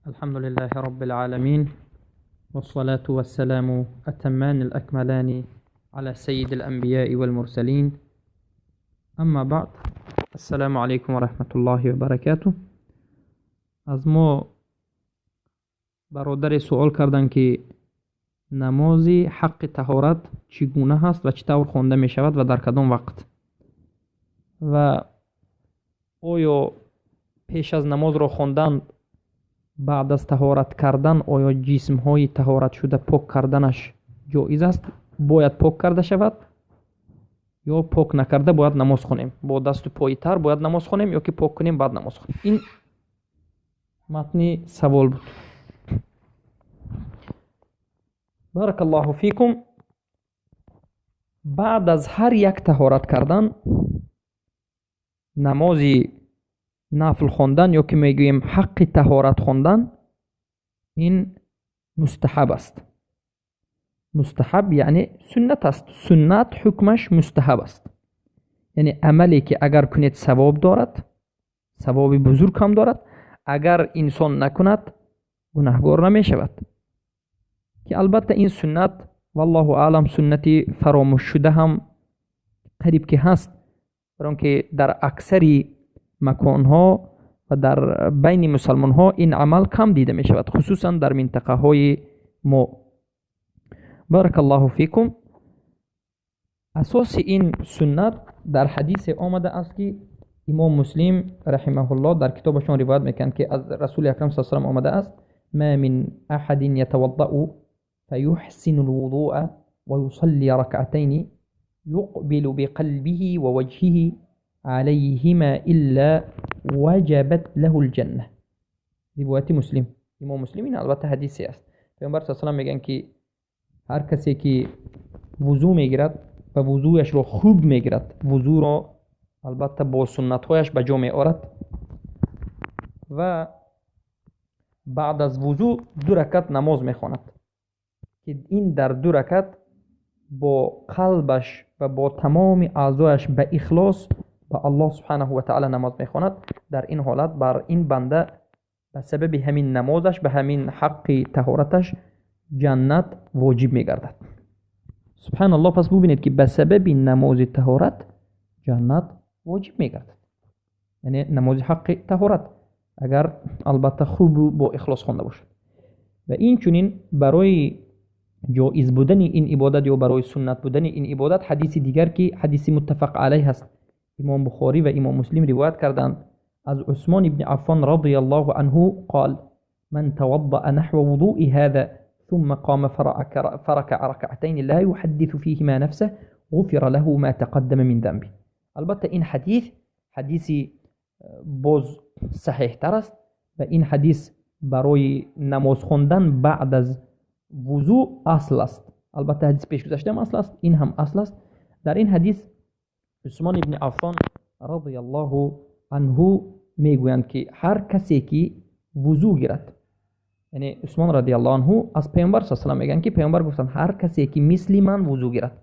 الحمد لله رب العالمين، والصلاة والسلام أتمان الأكملان على سيد الأنبياء والمرسلين. اما بعد، السلام عليكم ورحمة الله وبركاته. از ما برادر سوال کردن که نمازی حق طهارت چگونه هست و چطور خوانده می شود و در کدام وقت، و آیا پیش از نماز را خواندن بعد از طهارت کردن آیا جسم های طهارت شده پاک کردنش جایز است؟ باید پاک کرده شود یا پاک نکرده باید نماز خونیم؟ با دست و پای تر باید نماز خونیم یا که پاک کنیم بعد نماز خونیم؟ این متن سوال بود. بارک الله فیکم. بعد از هر یک طهارت کردن نمازی نفل خواندن یا که میگوییم حق طهارت خواندن، این مستحب است. مستحب یعنی سنت است. سنت حکمش مستحب است، یعنی عملی که اگر کنید ثواب دارد، ثواب بزرگ هم دارد، اگر انسان نکند گناهگار نمی شود. که البته این سنت والله اعلم سنتی فراموش شده هم قریب که هست، برای که در اکثری مکانها و در بین مسلمان ها این عمل کم دیده می شود، خصوصا در منطقه های ما. بارک الله فیکم. اساس این سنت در حدیث آمده است که امام مسلم رحمه الله در کتابشان روایت میکنند که از رسول اکرم صلی الله علیه و آله آمده است: ما من احد يتوضأ فيحسن الوضوء ويصلي ركعتين يقبل بقلبه ووجهه عليهما إلا وجبت له الجنة. روایت مسلم، امام مسلم. این البته حدیثی است. پیامبر صلی الله علیه و آله میگن که هر کسی که وضو میگیرد و وضویش رو خوب میگیرد، وضو رو البته با سنت هایش به جا میآورد و بعد از وضو 2 رکعت نماز میخواند که این در 2 رکعت با قلبش و با تمام اعضایش به اخلاص به الله سبحانه و تعالی نماز میخواند، در این حالت بر این بنده به سبب همین نمازش، به همین حق طهارتش جنت واجب میگردد. سبحان الله. پس ببینید که به سبب نماز طهارت جنت واجب میگردد، یعنی نماز حق طهارت اگر البته خوب با اخلاص خوانده باشد. و این چنین برای جایز بودن این عبادت یا برای سنت بودن این عبادت حدیث دیگر که حدیث متفق علیه است، امام بخاری و امام مسلم روایت کردند از عثمان ابن عفان رضی الله عنه قال: من توضأ نحو وضوء هذا ثم قام فركع ركعتين لا يحدث فيهما نفسه غفر له ما تقدم من ذنبه. البته این حدیثی باز صحیح تر است و این حدیث برای نماز خواندن بعد از وضو اصل است. البته حدیث پیش گذشته هم اصل است، این هم اصل است. در این حدیث عثمان ابن عفان رضی الله عنه میگویند که هر کسی که وضو گیرد، یعنی عثمان رضی الله عنه از پیامبر صلی الله علیه و آله میگن که پیامبر گفتند هر کسی که مثل من وضو گیرد،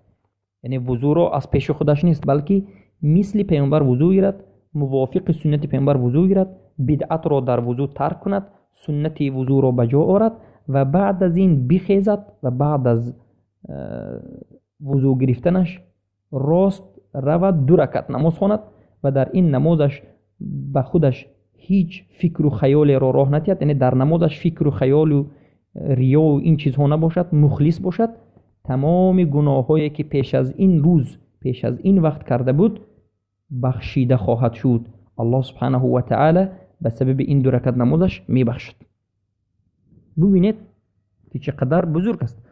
یعنی وضو رو از پیش خودش نیست بلکه مثل پیامبر وضو گیرد، موافق سنت پیامبر وضو گیرد، بدعت رو در وضو ترک کند، سنت وضو رو به جا آورد و بعد از این بخیزد و بعد از وضو گرفتنش راست رود 2 رکعت نماز خواند و در این نمازش به خودش هیچ فکر و خیالی رو راه ندهد، یعنی در نمازش فکر و خیال و ریا و این چیزها نباشد، مخلص باشد، تمام گناهایی که پیش از این روز، پیش از این وقت کرده بود بخشیده خواهد شد. الله سبحانه و تعالی به سبب این 2 رکعت نمازش میبخشد. ببینید که چقدر بزرگ است.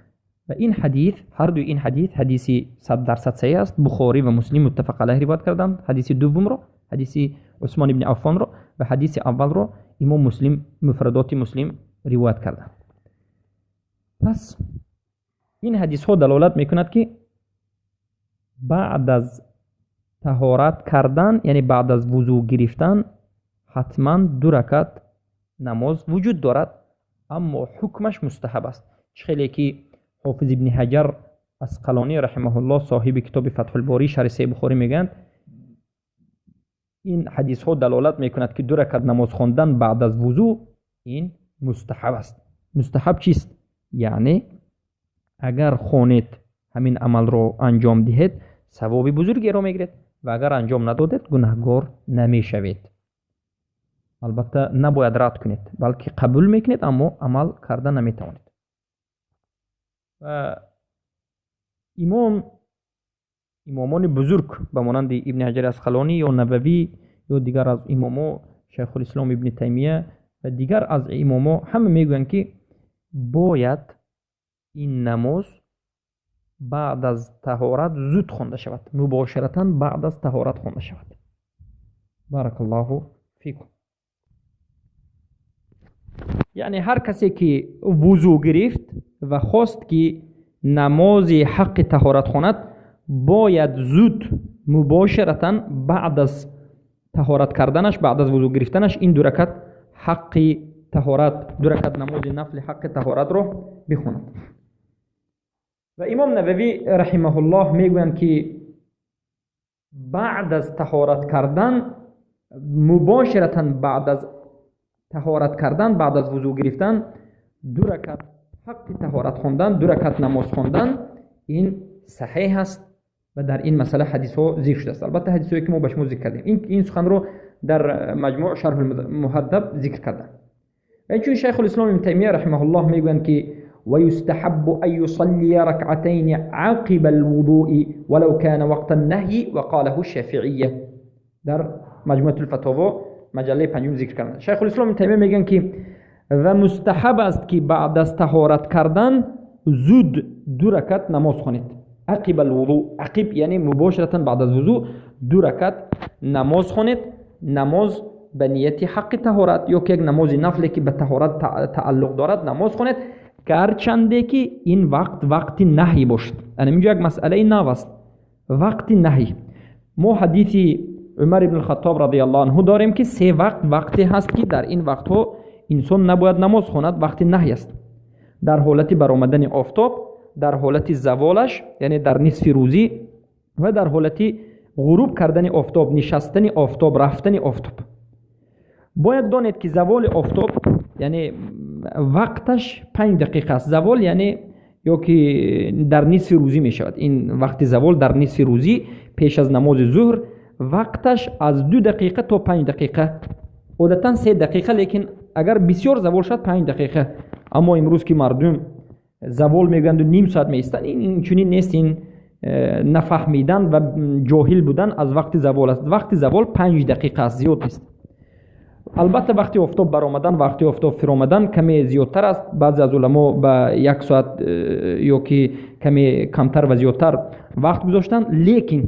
و این حدیث، هر دو این حدیثی 100% صحیح است. بخاری و مسلم متفق علیه روایت کردند. حدیث دوم رو، حدیث عثمان ابن عفان رو، و حدیث اول رو امام مسلم مفردات مسلم روایت کردند. پس این حدیث ها دلالت میکند که بعد از طهارت کردن، یعنی بعد از وضو گرفتن، حتما 2 رکعت نماز وجود دارد، اما حکمش مستحب است. خیلی که حافظ ابن حجر اسقلانی رحمه الله صاحب کتاب فتح الباری شرح صحیح بخاری میگن این حدیث ها دلالت میکند که 2 رکعت نماز خواندن بعد از وضو این مستحب است. مستحب چیست؟ یعنی اگر خونید همین عمل رو انجام دهید ثواب بزرگی رو میگیرید و اگر انجام ندادید گناهگار نمیشوید. البته نباید رد کنید بلکه قبول میکنید اما عمل کردن نمیتوانید. و امامان بزرگ به مانند ابن حجر اسقلانی یا نووی یا دیگر از اماما شیخ الاسلام ابن تیمیه و دیگر از اماما همه میگویند که باید این نماز بعد از طهارت زود خوانده شود، مباشرتا بعد از طهارت خوانده شود. بارک الله فیکم. یعنی هر کسی که وضو گرفت و خواست که نماز حق طهارت خواند باید زود مباشرتا بعد از طهارت کردنش، بعد از وضو گرفتنش این دو رکعت حق طهارت، دو رکعت نماز نفل حق طهارت رو بخواند. و امام نووی رحمه الله میگویند که بعد از طهارت کردن، مباشرتا بعد از طهارت کردن، بعد از وضو گرفتن، دو رکعت حق طهارت خواندن، دو رکعت نماز خواندن این صحیح است و در این مسئله حدیث ها ذکر شده است. البته حدیث هایی که ما به شما ذکر کردیم این سخن رو در مجموع شرح المهذب ذکر کردن. و اینچون شیخ الاسلام ابن تیمیه رحمه الله میگویند که ويستحب أن يصلي ركعتين عقب الوضوء ولو كان وقت النهي وقاله الشافعية. در مجموعة الفتاوى مجله پنجم ذکر کردن. شیخ الاسلام ابن تیمیه میگن که و مستحب است که بعد از طهارت کردن زود دو رکعت نماز خوانید. عقب الوضوء، عقب یعنی مباشرتا بعد از وضو دو رکعت نماز خوانید. نماز به نیت حق طهارت یا که یک نماز نفلی که به طهارت تعلق دارد نماز خوانید، گرچنده که این وقت نهی باشد. یعنی اینجا یک مسئله نو است، وقت نهی. ما حدیث عمر ابن الخطاب رضی الله عنه داریم که سه وقتی هست که در این وقت ها انسان نباید نماز خواند، وقت نهی است. در حالت برآمدن آفتاب، در حالت زوالش یعنی در نصف روزی و در حالت غروب کردن آفتاب، نشستن آفتاب، رفتن آفتاب. باید دانید که زوال آفتاب یعنی وقتش 5 دقیقه است. زوال یعنی یا که در نصف روزی می شود. این وقت زوال در نصف روزی پیش از نماز ظهر وقتش از 2 دقیقه تا 5 دقیقه، عادتا 3 دقیقه، لیکن اگر بسیار زوال شد 5 دقیقه. اما امروز که مردم زوال میگند و نیم ساعت میستن، این چنین نیست. این نفهمیدن و جاهل بودن از وقت زوال است. وقت زوال 5 دقیقه است، زیاد نیست. البته وقتی آفتاب برآمدن، وقتی آفتاب فرآمدن کمی زیادتر است. بعضی از علما به 1 ساعت یا که کمی کمتر و زیادتر وقت گذاشتن، لیکن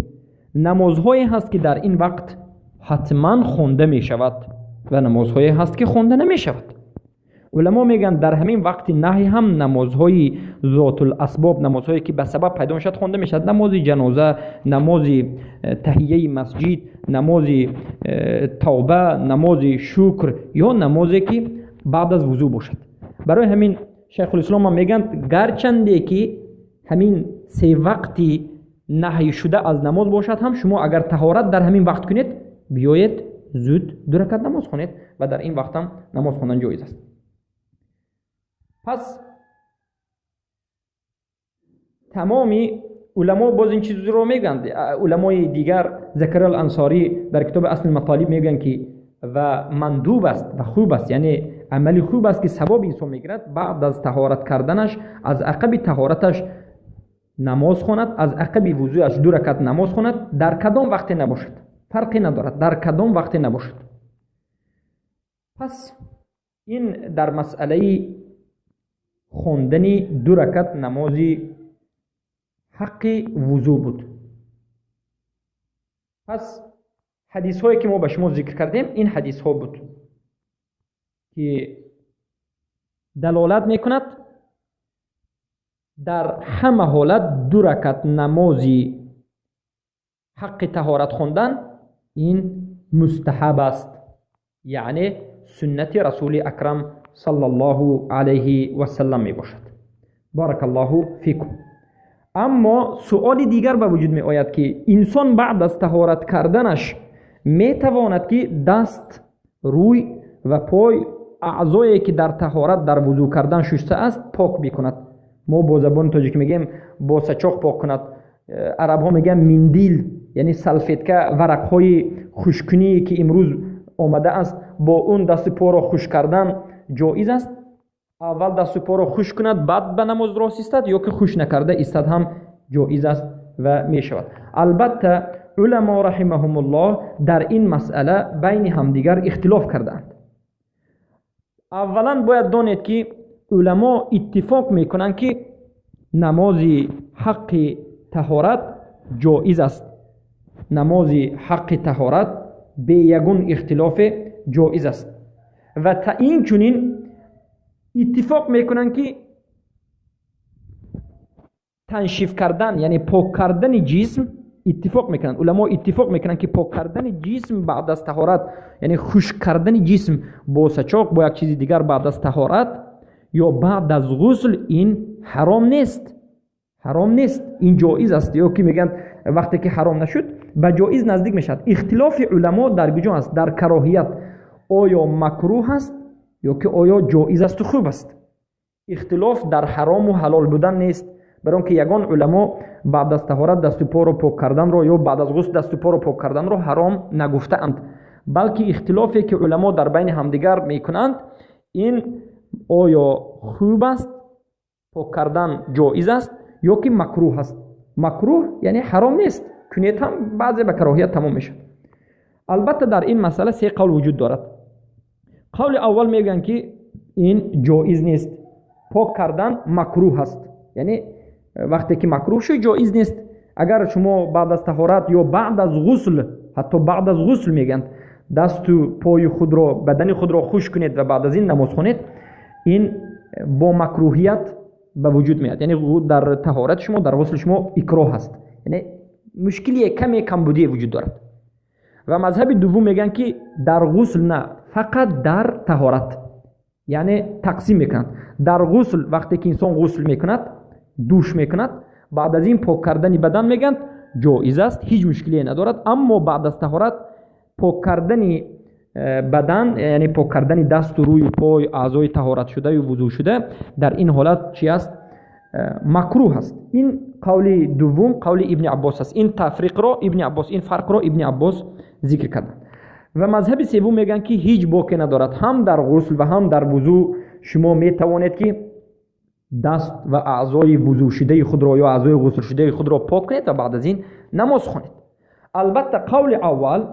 نمازهایی هست که در این وقت حتما خونده می شود و نمازهایی هست که خونده نمی شود. علما میگن در همین وقت نهی هم نمازهای ذات الاسباب، نمازهایی که به سبب پیدا شد خونده می شود. نماز جنازه، نماز تحیه مسجد، نماز توبه، نماز شکر یا نمازی که بعد از وضو باشد. برای همین شیخ الاسلام هم میگن گرچنده که همین 3 وقتی نهی شده از نماز باشد هم شما اگر طهارت در همین وقت کنید بیایید زود 2 رکعت نماز خوانید و در این وقت هم نماز خواندن جایز است. پس تمامی علما باز این چیز رو میگن. علمای دیگر زکریا الانصاری در کتاب اصل المطالب میگن که و مندوب است و خوب است، یعنی عملی خوب است که ثواب انسان میگیرد بعد از طهارت کردنش از عقب طهارتش نماز خواند، از عقب وضوءش 2 رکعت نماز خواند، در کدام وقت نباشد، فرقی ندارد در کدام وقت نباشد. پس این در مسئله خواندن 2 رکعت نماز حق وضو بود. پس حدیث هایی که ما به شما ذکر کردیم این حدیث ها بود که دلالت میکند در همه حالت 2 رکعت نماز حق طهارت خواندن این مستحب است، یعنی سنت رسول اکرم صلی الله علیه و سلم می باشد. بارک الله فیکم. اما سؤال دیگر به وجود می آید که انسان بعد از طهارت کردنش می تواند که دست، روی و پای اعضایی که در طهارت در وضو کردن شسته است پاک میکند. ما با زبان تاجیک میگیم با سچاق پاک کند، عرب ها میگن مندیل، یعنی سلفیتکه، ورق های خشکنی که امروز آمده است با اون دست پا را خشک کردن جایز است. اول دست پا را خشک کند بعد به نماز راست ایستد، یا که خشک نکرده ایستد هم جایز است و می شود. البته علما رحمهم الله در این مسئله بین همدیگر اختلاف کردند. اولا باید دانید که علما اتفاق میکنند که نماز حق طهارت جایز است. نماز حق طهارت به یگون اختلاف جایز است و تا این چنین اتفاق میکنند که تنشیف کردن یعنی پاک کردن جسم، اتفاق میکنند علما اتفاق میکنند که پاک کردن جسم بعد از طهارت یعنی خشک کردن جسم با سچاق با یک چیز دیگر بعد از طهارت یا بعد از غسل این حرام نیست. حرام نیست، این جایز است. یا که میگن وقتی که حرام نشد به جایز نزدیک میشد. اختلاف علما در کجا است؟ در کراهیت، آیا مکروه است یا که آیا جایز است و خوب است. اختلاف در حرام و حلال بودن نیست، برای که یگان علما بعد از طهارت دست و پا رو پاک کردن رو یا بعد از غسل دست و پا رو پاک کردن رو حرام نگفتند، بلکه اختلافی که علما در بین همدیگر میکنند این آیا خوب است، پاک کردن جایز است یا که مکروه است. مکروه یعنی حرام نیست، کنیت هم بعضی به کراهیت تمام میشه. البته در این مسئله سه قول وجود دارد. قول اول میگن که این جایز نیست، پاک کردن مکروه است، یعنی وقتی که مکروه شد جایز نیست. اگر شما بعد از طهارت یا بعد از غسل، حتی بعد از غسل میگن دست و پای خود را بدن خود را خشک کنید و بعد از این نماز خوانید، این با مکروهیت به وجود میاد، یعنی در طهارت شما در غسل شما اکراه است، یعنی مشکلی کم بودی وجود دارد. و مذهب دوم میگن که در غسل نه، فقط در طهارت، یعنی تقسیم میکنند. در غسل وقتی که انسان غسل میکند دوش میکند بعد از این پاک کردن بدن میگن جایز است، هیچ مشکلی ندارد. اما بعد از طهارت پاک کردن بدن یعنی پاک کردن دست و روی پای اعضای طهارت شده و وضو شده در این حالت چی است؟ مکروه است. این قول دوم قول ابن عباس است. این تفریق را ابن عباس، این فرق را ابن عباس ذکر کردند. و مذهب سوم میگن که هیچ باکی ندارد، هم در غسل و هم در وضو شما می توانید که دست و اعضای وضو شده خود را یا اعضای غسل شده خود را پاک کنید و بعد از این نماز خوانید. البته قول اول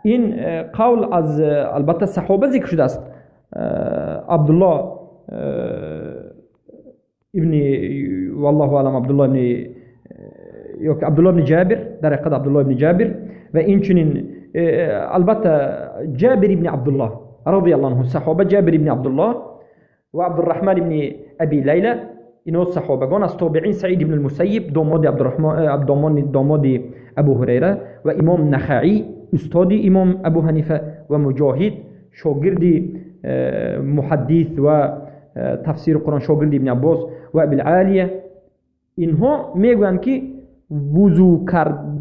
این قول از البته صحابه ذکر شده است. عبدالله ابن والله اعلم عبدالله ابن جابر، در حقیقت عبدالله ابن جابر و این چنین البته جابر ابن عبدالله رضی الله عنه، صحابه جابر ابن عبدالله و عبدالرحمن ابن ابي ليلى، اینو صحابگان از تابعین. سعید ابن المسیب داماد عبدالرحمن داماد ابو هریره و امام نخعی استاد امام ابو حنیفه و مجاهد شاگرد محدث و تفسیر قرآن شاگرد ابن عباس و ابی العالیه، اینها میگن که وضو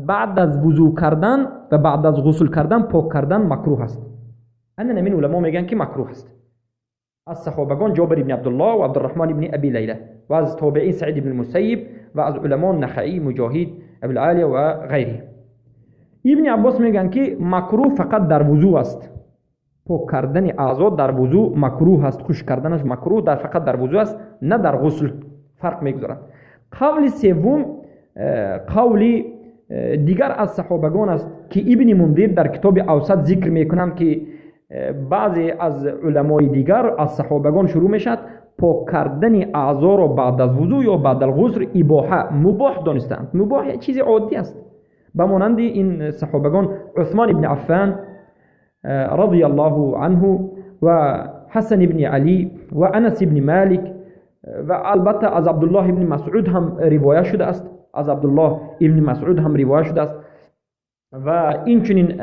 بعد از وضو کردن و بعد از غسل کردن پاک کردن مکروه است. انا من علما میگن که مکروه است. از صحابگان جابر ابن عبدالله و عبدالرحمن ابن ابي ليلى و از تابعین سعید ابن المسیب و از علما نخعی مجاهد ابی العالیه و غیره. ابن عباس میگن که مکروه فقط در وضو است، پاک کردن اعضا در وضو مکروه است، خشک کردنش مکروه در فقط در وضو است، نه در غسل. فرق میگذارند. قول سوم قول دیگر از صحابگان است که ابن منذر در کتاب اوسط ذکر میکنند که بعضی از علمای دیگر از صحابگان شروع میشد پاک کردن اعضا را بعد از وضو یا بعد از غسل مباح دانستند. مباح چیز عادی است. بمانند این صحابگان عثمان ابن عفان رضی الله عنه و حسن ابن علی و انس ابن مالک و البته از عبدالله ابن مسعود هم روایت شده است. از عبدالله ابن مسعود هم روایت شده است و این چنین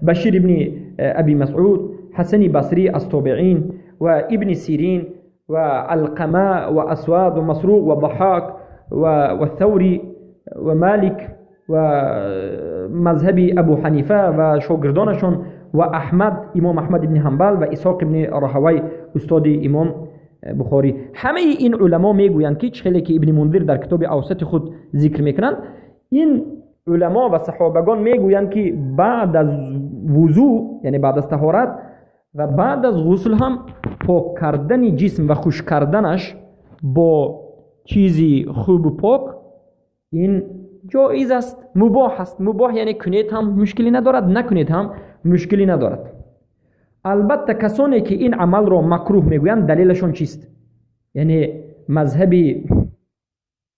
بشیر ابن ابی مسعود، حسن بصری از تابعین و ابن سیرین و علقمه و اسود و مسروق و ضحاک و ثوری و مالک و مذهب ابو حنیفه و شاگردانشون و احمد امام احمد ابن حنبل و اسحاق ابن راهوی استاد امام بخاری. همه این علما میگویند که چخیلی که ابن منذر در کتاب اوسط خود ذکر میکنند، این علما و صحابگان میگویند که بعد از وضو یعنی بعد از طهارت و بعد از غسل هم پاک کردن جسم و خشک کردنش با چیزی خوب و پاک این جایز است، مباح است. مباح یعنی کنید هم مشکلی ندارد، نکنید هم مشکلی ندارد. البته کسانی که این عمل را مکروه میگویند دلیلشون چیست؟ یعنی مذهب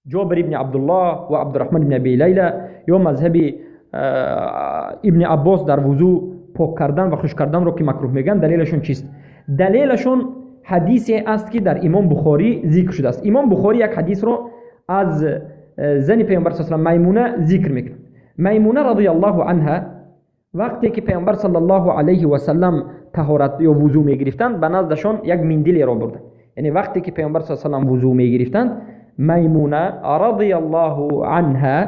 جابر ابن عبدالله و عبدالرحمن ابن ابی لیلا یا مذهب ابن عباس در وضو پاک کردن و خشک کردن رو که مکروه میگن، دلیلشون چیست؟ دلیلشون حدیثی است که در امام بخاری ذکر شده است. امام بخاری یک حدیث رو از زن پیامبر صلی الله علیه و میمونه ذکر میکنه. میمونه رضی الله عنها وقتی که پیامبر صلی الله علیه و سلم طهارت یا وضو میگرفتند به نزدشون یک مندیل را بردند. یعنی وقتی که پیامبر صلی الله علیه و سلم وضو میگرفتند، میمونه رضی الله عنها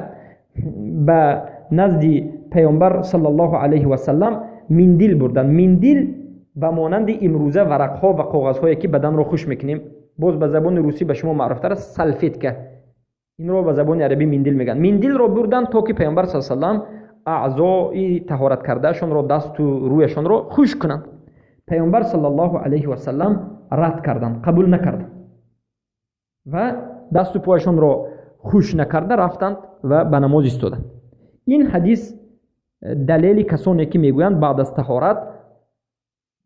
به نزد پیامبر صلی الله علیه و سلم مندیل بردند. مندیل به مانند امروزه ورقها و کاغذهایی که بدن رو خوش میکنیم، باز به زبان روسی به شما معروفتر است سلفیتکه، این رو به زبان عربی مندیل میگن. مندیل رو بردن تا که پیامبر صلی الله علیه و سلم اعضای طهارت کردهشون رو، دست و رویشون رو خشک کنند. پیامبر صلی الله علیه و سلم رد کردند، قبول نکردند و دست و پایشون رو خشک نکرده رفتند و به نماز ایستادند. این حدیث دلیل کسانی که میگویند بعد از طهارت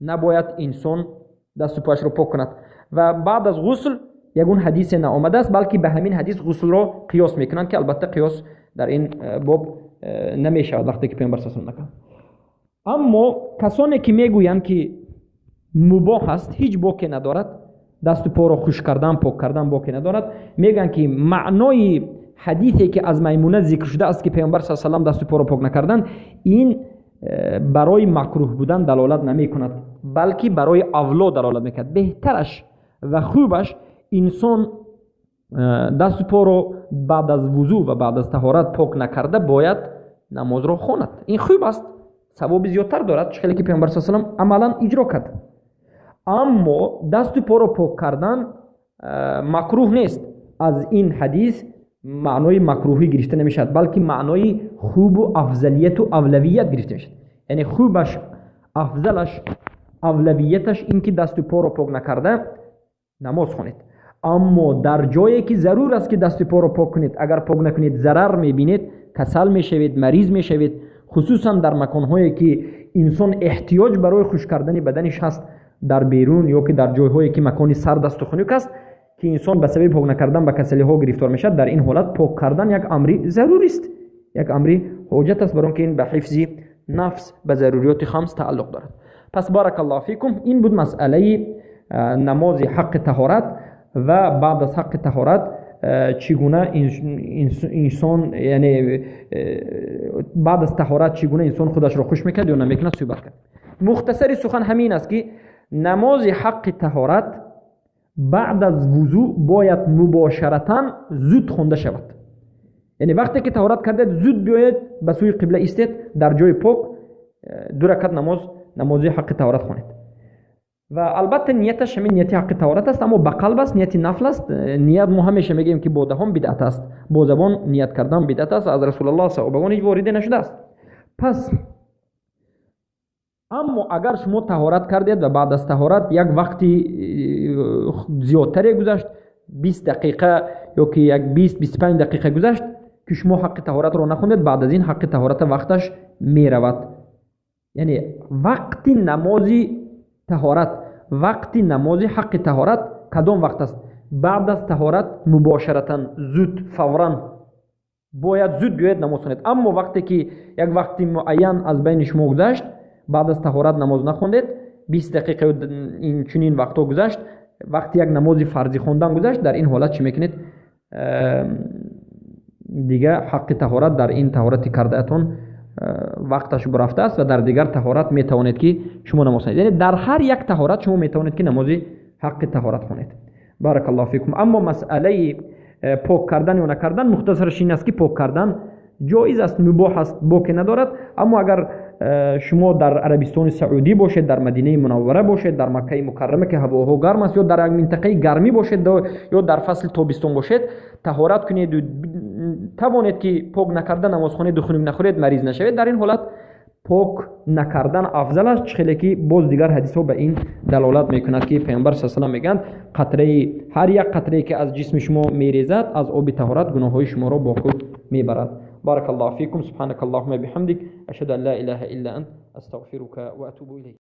نباید انسان دست و پایش رو پاک کند و بعد از غسل یگون حدیث نآمده است، بلکه به همین حدیث غسل رو قیاس میکنند که البته قیاس در این باب نمیشه وقتی که پیامبر صلی الله علیه و سلم نکرد. اما کسانی که میگویند که مباح است، هیچ باکی ندارد، دست و پا رو خشک کردن پاک کردن باکی ندارد، میگن که معنای حدیثی که از میمونه ذکر شده است که پیامبر صلی الله علیه و سلم دست و پا رو پاک نکردن، این برای مکروه بودن دلالت نمی کند، بلکه برای اولا دلالت میکند. بهترش و خوبش انسان دست و پا رو بعد از وضو و بعد از طهارت پاک نکرده باید نماز رو خواند. این خوب است، ثواب زیادتر دارد، چون که پیامبر صلی الله علیه و سلم عملا اجرا کرد. اما دست و پا رو پاک کردن مکروه نیست. از این حدیث معنای مکروهی گرفته نمیشد، بلکه معنای خوب و افضلیت و اولویت گرفته میشد. یعنی خوبش، افضلش، اولویتش این که دست و پا رو پاک نکرده نماز خونید. اما در جایی که ضرور است که دست و پا رو پاک کنید، اگر پاک نکنید ضرر میبینید، کسل میشوید، مریض میشوید، خصوصا در مکانهایی که انسان احتیاج برای خشک کردن بدنش هست، در بیرون یا که در جایهایی که مکانی سرد است و خنک است که انسان به سبب پاک نکردن به کسلی ها گرفتار میشد. در این حالت پاک کردن یک امری ضروری است، یک امری حاجت است، برای که این به حفظ نفس به ضروریات خمس تعلق دارد. پس بارک الله فیکم، این بود مسئله نماز حق طهارت و بعد از حق طهارت چگونه انسان، یعنی بعد از طهارت چگونه انسان خودش را خوش میکرد یا نمیکند صحبت کرد. مختصری سخن همین است که نماز حق طهارت بعد از وضو باید مباشرتاً زود خونده شود. یعنی وقتی که طهارت کردید زود بیاید به سوی قبله ایستید، در جای پاک 2 رکعت نماز حق طهارت خونید. و البته نیتش همین نیت حق طهارت است، اما به قلب است، نیت نفل است. نیت ما همیشه میگیم که با دهان بدعت است، با زبان نیت کردن بدعت است، از رسول الله صحابگان هیچ واردی نشده است. پس اما اگر شما طهارت کردید و بعد از طهارت یک وقتی زیادتری گذشت، 20 دقیقه یا که یک 20-25 دقیقه گذشت که شما حق طهارت رو نخوندید، بعد از این حق طهارت وقتش می رود. یعنی وقتی نماز طهارت، وقتی نماز حق طهارت کدام وقت است؟ بعد از طهارت مباشرتا، زود، فوراً باید زود بیاید نماز خوانید. اما وقتی که یک وقتی معین از بین شما گذشت، بعد از طهارت نماز نخوندید، 20 دقیقه این چنین وقتا گذشت، وقتی یک نماز فرضی خوندن گذشت، در این حالت چی میکنید؟ دیگه حق طهارت در این طهارتی کرده اتون وقتش برفته است و در دیگر طهارت میتوانید که شما نماز خوانید. یعنی در هر یک طهارت شما میتوانید که نماز حق طهارت خوانید. بارک الله فیکم. اما مسئله پاک کردن یا نکردن مختصرش این است که پاک کردن جایز است، مباح است، باکی ندارد. اما اگر شما در عربستان سعودی باشید، در مدینه منوره باشید، در مکه مکرمه که هواها گرم است، یا در یک منطقه گرمی باشید یا در فصل تابستان باشید، طهارت کنید و توانید که پاک نکرده نماز خانه دخول نخورید، مریض نشوید. در این حالت پاک نکردن افضل است، چخیلی که باز دیگر حدیث ها به این دلالت میکند که پیامبر صلی الله علیه و آله میگند قطره، هر یک قطره که از جسم شما میریزد از آب طهارت گناه های شما را با خود میبرد. بارك الله فيكم. سبحانك اللهم بحمدك أشهد أن لا إله إلا أنت أستغفرك وأتوب إليك.